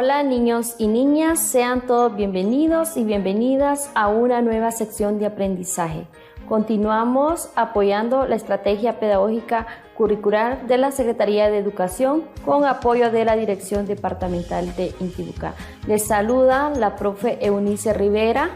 Hola niños y niñas, sean todos bienvenidos y bienvenidas a una nueva sección de aprendizaje. Continuamos apoyando la estrategia pedagógica curricular de la Secretaría de Educación con apoyo de la Dirección Departamental de Intibucá. Les saluda la profe Eunice Rivera,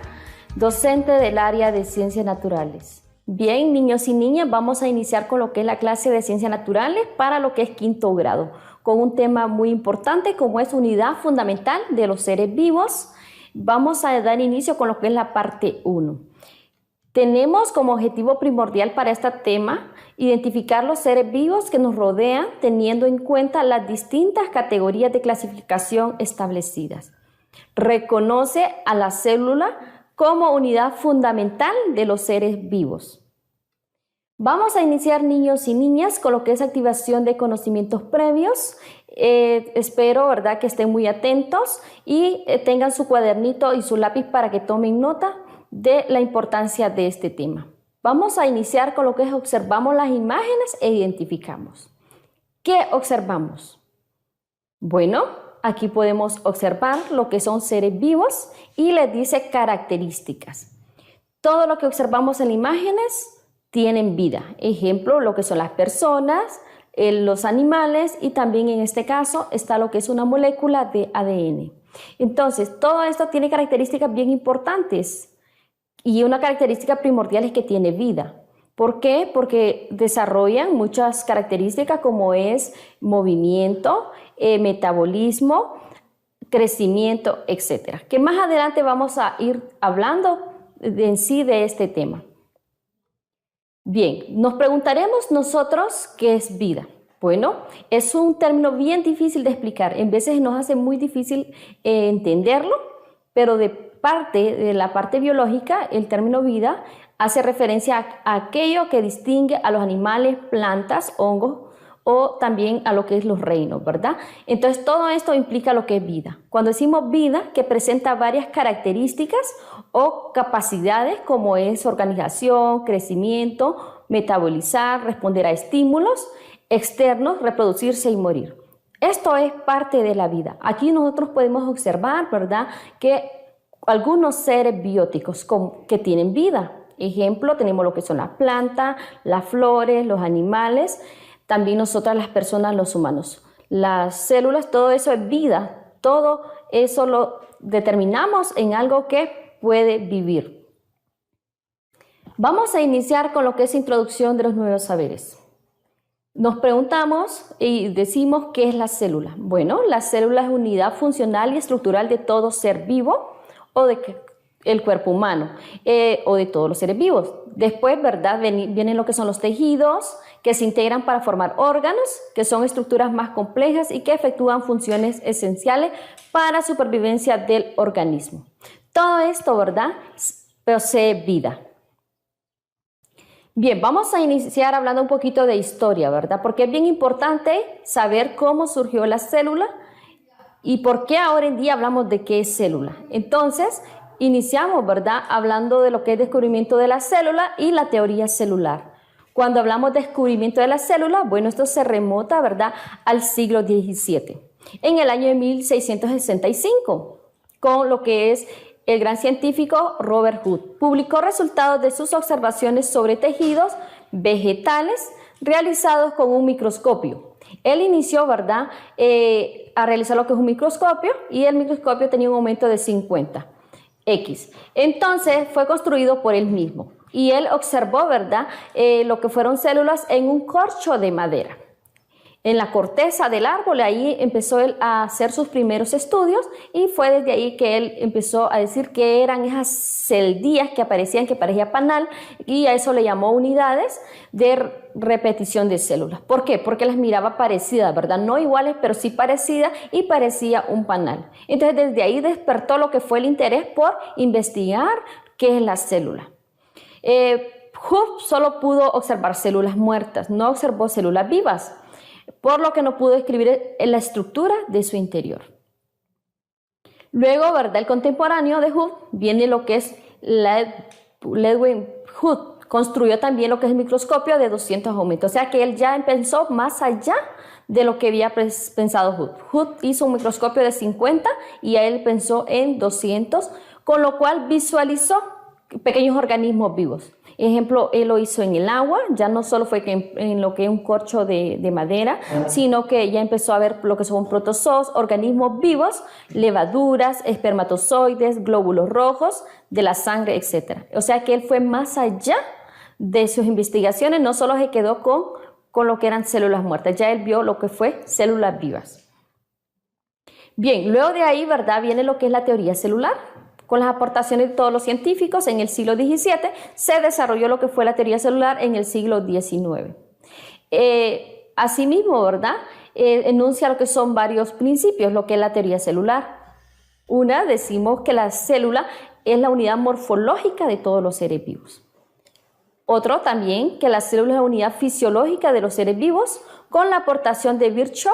docente del área de Ciencias Naturales. Bien, niños y niñas, vamos a iniciar con lo que es la clase de Ciencias Naturales para lo que es quinto grado, con un tema muy importante como es unidad fundamental de los seres vivos. Vamos a dar inicio con lo que es la parte 1. Tenemos como objetivo primordial para este tema identificar los seres vivos que nos rodean teniendo en cuenta las distintas categorías de clasificación establecidas. Reconoce a la célula como unidad fundamental de los seres vivos. Vamos a iniciar, niños y niñas, con lo que es activación de conocimientos previos. Espero, ¿verdad?, que estén muy atentos y tengan su cuadernito y su lápiz para que tomen nota de la importancia de este tema. Vamos a iniciar con lo que es observamos las imágenes e identificamos. ¿Qué observamos? Bueno, aquí podemos observar lo que son seres vivos y les dice características. Todo lo que observamos en imágenes tienen vida. Ejemplo, lo que son las personas, los animales y también en este caso está lo que es una molécula de ADN. Entonces, todo esto tiene características bien importantes y una característica primordial es que tiene vida. ¿Por qué? Porque desarrollan muchas características como es movimiento, metabolismo, crecimiento, etc. Que más adelante vamos a ir hablando en sí de este tema. Bien, nos preguntaremos nosotros qué es vida. Bueno, es un término bien difícil de explicar. En veces nos hace muy difícil entenderlo, pero de la parte biológica, el término vida hace referencia a aquello que distingue a los animales, plantas, hongos o también a lo que es los reinos, ¿verdad? Entonces todo esto implica lo que es vida. Cuando decimos vida, que presenta varias características o capacidades como es organización, crecimiento, metabolizar, responder a estímulos externos, reproducirse y morir. Esto es parte de la vida. Aquí nosotros podemos observar, ¿verdad?, que algunos seres bióticos que tienen vida. Ejemplo, tenemos lo que son las plantas, las flores, los animales, también nosotras las personas, los humanos. Las células, todo eso es vida. Todo eso lo determinamos en algo que puede vivir. Vamos a iniciar con lo que es introducción de los nuevos saberes. Nos preguntamos y decimos ¿qué es la célula? Bueno, la célula es unidad funcional y estructural de todo ser vivo o el cuerpo humano o de todos los seres vivos. Después, ¿verdad?, vienen lo que son los tejidos que se integran para formar órganos, que son estructuras más complejas y que efectúan funciones esenciales para la supervivencia del organismo. Todo esto, ¿verdad?, posee vida. Bien, vamos a iniciar hablando un poquito de historia, ¿verdad? Porque es bien importante saber cómo surgió la célula y por qué ahora en día hablamos de qué es célula. Entonces, iniciamos, ¿verdad?, hablando de lo que es descubrimiento de la célula y la teoría celular. Cuando hablamos de descubrimiento de la célula, bueno, esto se remota, ¿verdad?, al siglo XVII. En el año de 1665, con lo que es el gran científico Robert Hooke, publicó resultados de sus observaciones sobre tejidos vegetales realizados con un microscopio. Él inició, ¿verdad?, a realizar lo que es un microscopio y el microscopio tenía un aumento de 50x. Entonces fue construido por él mismo y él observó, ¿verdad?, lo que fueron células en un corcho de madera. En la corteza del árbol, ahí empezó él a hacer sus primeros estudios y fue desde ahí que él empezó a decir que eran esas celdías que aparecían, que parecía panal, y a eso le llamó unidades de repetición de células. ¿Por qué? Porque las miraba parecidas, ¿verdad? No iguales, pero sí parecidas y parecía un panal. Entonces desde ahí despertó lo que fue el interés por investigar qué es la célula. Hooke solo pudo observar células muertas, no observó células vivas, por lo que no pudo describir la estructura de su interior. Luego, ¿verdad?, el contemporáneo de Hooke viene lo que es Ludwig Hooke, construyó también lo que es el microscopio de 200 aumentos. O sea que él ya pensó más allá de lo que había pensado Hood. Hood hizo un microscopio de 50 y a él pensó en 200, con lo cual visualizó pequeños organismos vivos. Ejemplo, él lo hizo en el agua, ya no solo fue que en lo que es un corcho de madera, sino que ya empezó a ver lo que son protozoos, organismos vivos, levaduras, espermatozoides, glóbulos rojos de la sangre, etc. O sea que él fue más allá de sus investigaciones, no solo se quedó con lo que eran células muertas, ya él vio lo que fue células vivas. Bien, luego de ahí, ¿verdad?, viene lo que es la teoría celular. Con las aportaciones de todos los científicos en el siglo XVII, se desarrolló lo que fue la teoría celular en el siglo XIX. Asimismo, ¿verdad?, enuncia lo que son varios principios, lo que es la teoría celular. Una, decimos que la célula es la unidad morfológica de todos los seres vivos. Otro también, que la célula es la unidad fisiológica de los seres vivos, con la aportación de Virchow,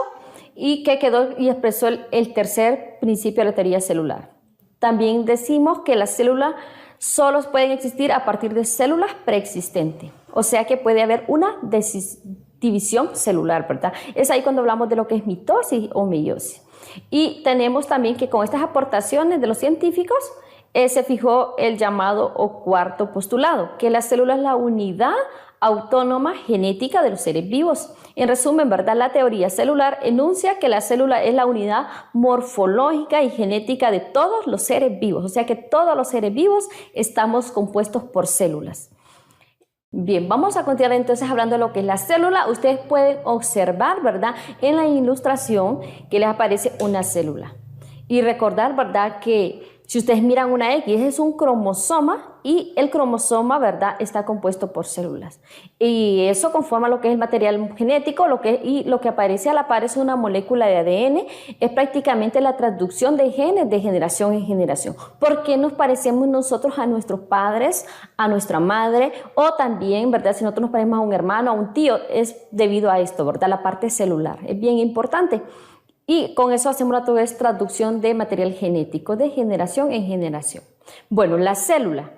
y que quedó y expresó el tercer principio de la teoría celular. También decimos que las células solo pueden existir a partir de células preexistentes, o sea que puede haber una división celular, ¿verdad? Es ahí cuando hablamos de lo que es mitosis o meiosis. Y tenemos también que con estas aportaciones de los científicos se fijó el llamado o cuarto postulado, que la célula es la unidad autónoma genética de los seres vivos. En resumen, ¿verdad?, la teoría celular enuncia que la célula es la unidad morfológica y genética de todos los seres vivos, o sea que todos los seres vivos estamos compuestos por células. Bien, vamos a continuar entonces hablando de lo que es la célula. Ustedes pueden observar, ¿verdad?, en la ilustración que les aparece una célula. Y recordar, ¿verdad?, que si ustedes miran una X, es un cromosoma y el cromosoma, ¿verdad?, está compuesto por células. Y eso conforma lo que es el material genético, y lo que aparece a la par es una molécula de ADN, es prácticamente la transducción de genes de generación en generación. ¿Por qué nos parecemos nosotros a nuestros padres, a nuestra madre? O también, ¿verdad?, si nosotros nos parecemos a un hermano, a un tío, es debido a esto, ¿verdad?, la parte celular. Es bien importante. Y con eso hacemos a través de traducción de material genético de generación en generación. Bueno, la célula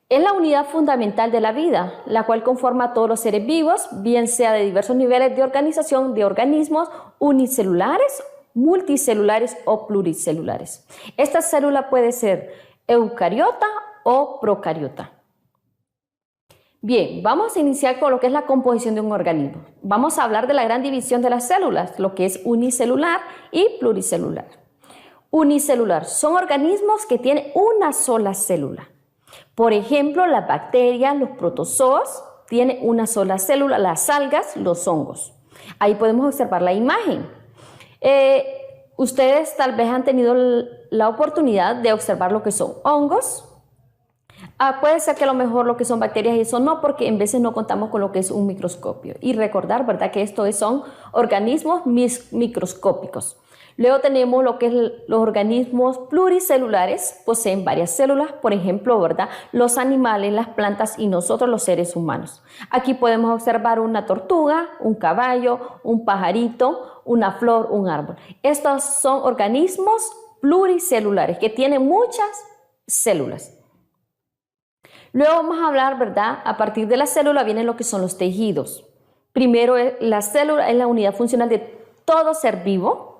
es la unidad fundamental de la vida, la cual conforma a todos los seres vivos, bien sea de diversos niveles de organización de organismos unicelulares, multicelulares o pluricelulares. Esta célula puede ser eucariota o procariota. Bien, vamos a iniciar con lo que es la composición de un organismo. Vamos a hablar de la gran división de las células, lo que es unicelular y pluricelular. Unicelular son organismos que tienen una sola célula. Por ejemplo, las bacterias, los protozoos tienen una sola célula, las algas, los hongos. Ahí podemos observar la imagen. Ustedes tal vez han tenido la oportunidad de observar lo que son hongos. Puede ser que a lo mejor lo que son bacterias y eso no, porque en veces no contamos con lo que es un microscopio. Y recordar, ¿verdad?, que estos son organismos microscópicos. Luego tenemos lo que es los organismos pluricelulares, poseen varias células, por ejemplo, ¿verdad?, los animales, las plantas y nosotros los seres humanos. Aquí podemos observar una tortuga, un caballo, un pajarito, una flor, un árbol. Estos son organismos pluricelulares que tienen muchas células. Luego vamos a hablar, ¿verdad?, a partir de la célula vienen lo que son los tejidos. Primero, la célula es la unidad funcional de todo ser vivo.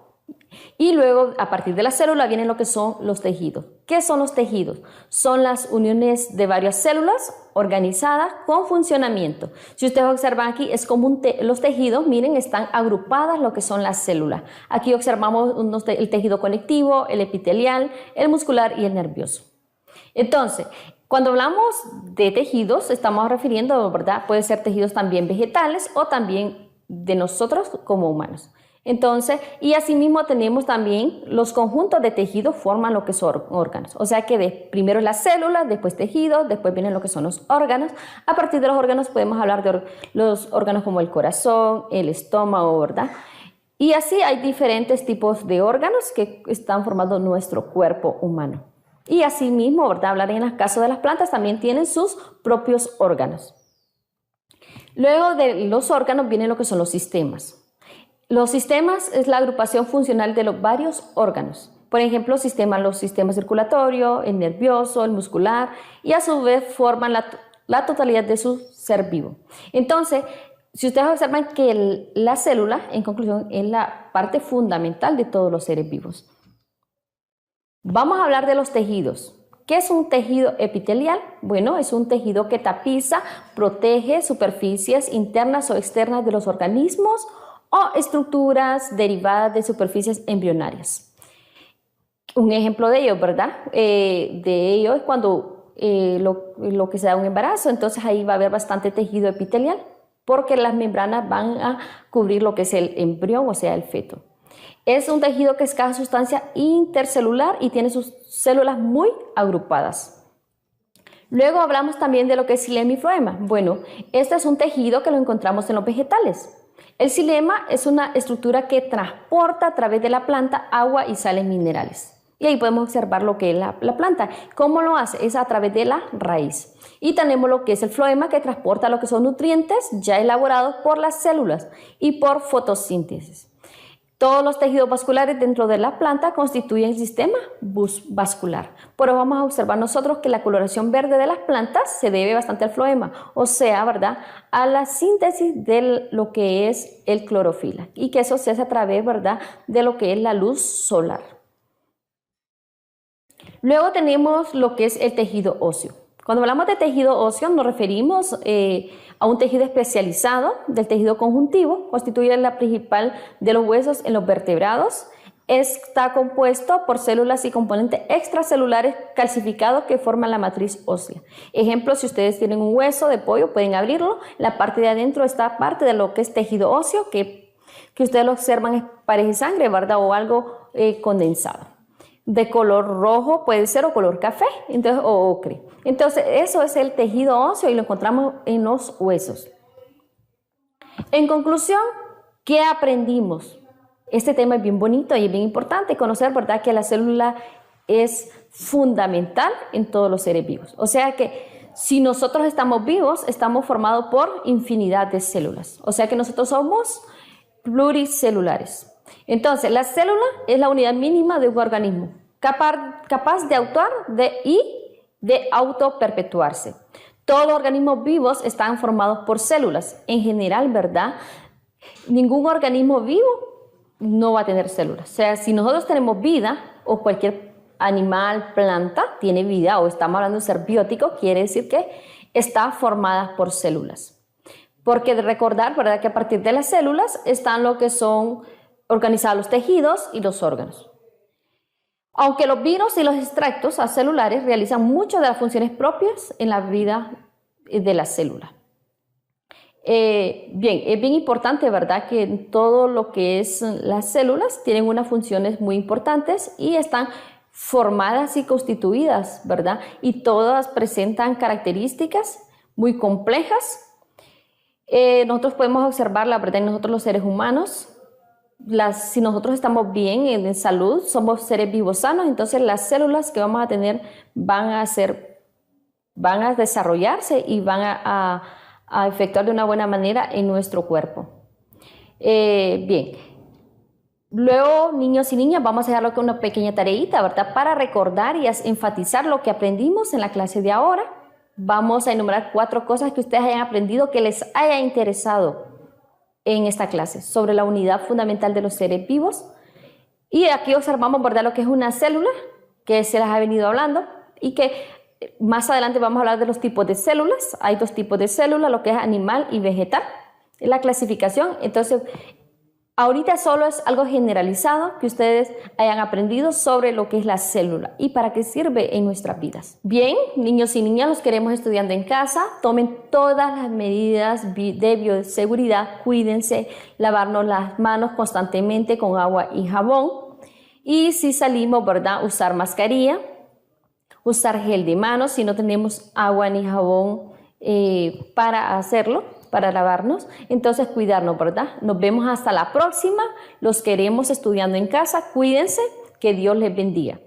Y luego, a partir de la célula, vienen lo que son los tejidos. ¿Qué son los tejidos? Son las uniones de varias células organizadas con funcionamiento. Si ustedes observan aquí, es como los tejidos, miren, están agrupadas lo que son las células. Aquí observamos el tejido conectivo, el epitelial, el muscular y el nervioso. Entonces, cuando hablamos de tejidos, estamos refiriendo, ¿verdad?, puede ser tejidos también vegetales o también de nosotros como humanos. Entonces, y asimismo tenemos también los conjuntos de tejidos forman lo que son órganos. O sea que primero las células, después tejidos, después vienen lo que son los órganos. A partir de los órganos podemos hablar de los órganos como el corazón, el estómago, ¿verdad? Y así hay diferentes tipos de órganos que están formando nuestro cuerpo humano. Y asimismo, ¿verdad?, hablar en el caso de las plantas también tienen sus propios órganos. Luego de los órganos vienen lo que son los sistemas. Los sistemas es la agrupación funcional de los varios órganos. Por ejemplo, los sistemas circulatorios, el nervioso, el muscular, y a su vez forman la totalidad de su ser vivo. Entonces, si ustedes observan que la célula, en conclusión, es la parte fundamental de todos los seres vivos. Vamos a hablar de los tejidos. ¿Qué es un tejido epitelial? Bueno, es un tejido que tapiza, protege superficies internas o externas de los organismos o estructuras derivadas de superficies embrionarias. Un ejemplo de ello, ¿verdad? De ello es cuando lo que se da un embarazo, entonces ahí va a haber bastante tejido epitelial porque las membranas van a cubrir lo que es el embrión, o sea, el feto. Es un tejido que es cada sustancia intercelular y tiene sus células muy agrupadas. Luego hablamos también de lo que es xilema y floema. Bueno, este es un tejido que lo encontramos en los vegetales. El xilema es una estructura que transporta a través de la planta agua y sales minerales. Y ahí podemos observar lo que es la planta. ¿Cómo lo hace? Es a través de la raíz. Y tenemos lo que es el floema, que transporta lo que son nutrientes ya elaborados por las células y por fotosíntesis. Todos los tejidos vasculares dentro de la planta constituyen el sistema vascular. Pero vamos a observar nosotros que la coloración verde de las plantas se debe bastante al floema, o sea, ¿verdad?, a la síntesis de lo que es el clorofila, y que eso se hace a través, ¿verdad?, de lo que es la luz solar. Luego tenemos lo que es el tejido óseo. Cuando hablamos de tejido óseo nos referimos a un tejido especializado del tejido conjuntivo, constituye la principal de los huesos en los vertebrados. Está compuesto por células y componentes extracelulares calcificados que forman la matriz ósea. Ejemplo, si ustedes tienen un hueso de pollo, pueden abrirlo. La parte de adentro está parte de lo que es tejido óseo, que ustedes lo observan, parece sangre, ¿verdad? O algo condensado. De color rojo puede ser, o color café, entonces, o ocre. Entonces, eso es el tejido óseo y lo encontramos en los huesos. En conclusión, ¿qué aprendimos? Este tema es bien bonito y es bien importante conocer, ¿verdad?, que la célula es fundamental en todos los seres vivos. O sea que si nosotros estamos vivos, estamos formados por infinidad de células. O sea que nosotros somos pluricelulares. Entonces, la célula es la unidad mínima de un organismo, capaz de actuar y de autoperpetuarse. Todos los organismos vivos están formados por células. En general, ¿verdad?, ningún organismo vivo no va a tener células. O sea, si nosotros tenemos vida, o cualquier animal, planta, tiene vida, o estamos hablando de un ser biótico, quiere decir que está formada por células. Porque de recordar, ¿verdad?, que a partir de las células están lo que son organizados los tejidos y los órganos. Aunque los virus y los extractos celulares realizan muchas de las funciones propias en la vida de la célula. Bien, es bien importante, ¿verdad?, que todo lo que es las células tienen unas funciones muy importantes y están formadas y constituidas, ¿verdad? Y todas presentan características muy complejas. Nosotros podemos observar, la verdad, en nosotros los seres humanos, si nosotros estamos bien en salud, somos seres vivos sanos, entonces las células que vamos a tener van a desarrollarse y van a efectuar de una buena manera en nuestro cuerpo. Bien, luego, niños y niñas, vamos a dejarlo con una pequeña tareita, ¿verdad?, para recordar y enfatizar lo que aprendimos en la clase de ahora. Vamos a enumerar 4 cosas que ustedes hayan aprendido que les haya interesado en esta clase sobre la unidad fundamental de los seres vivos. Y aquí observamos, ¿verdad?, lo que es una célula, que se las ha venido hablando, y que más adelante vamos a hablar de los tipos de células. Hay 2 tipos de células, lo que es animal y vegetal, la clasificación. Entonces, ahorita solo es algo generalizado que ustedes hayan aprendido sobre lo que es la célula y para qué sirve en nuestras vidas. Bien, niños y niñas, los queremos estudiando en casa. Tomen todas las medidas de bioseguridad. Cuídense, lavarnos las manos constantemente con agua y jabón. Y si salimos, ¿verdad?, usar mascarilla, usar gel de manos si no tenemos agua ni jabón para hacerlo, para lavarnos. Entonces, cuidarnos, ¿verdad? Nos vemos hasta la próxima. Los queremos estudiando en casa. Cuídense. Que Dios les bendiga.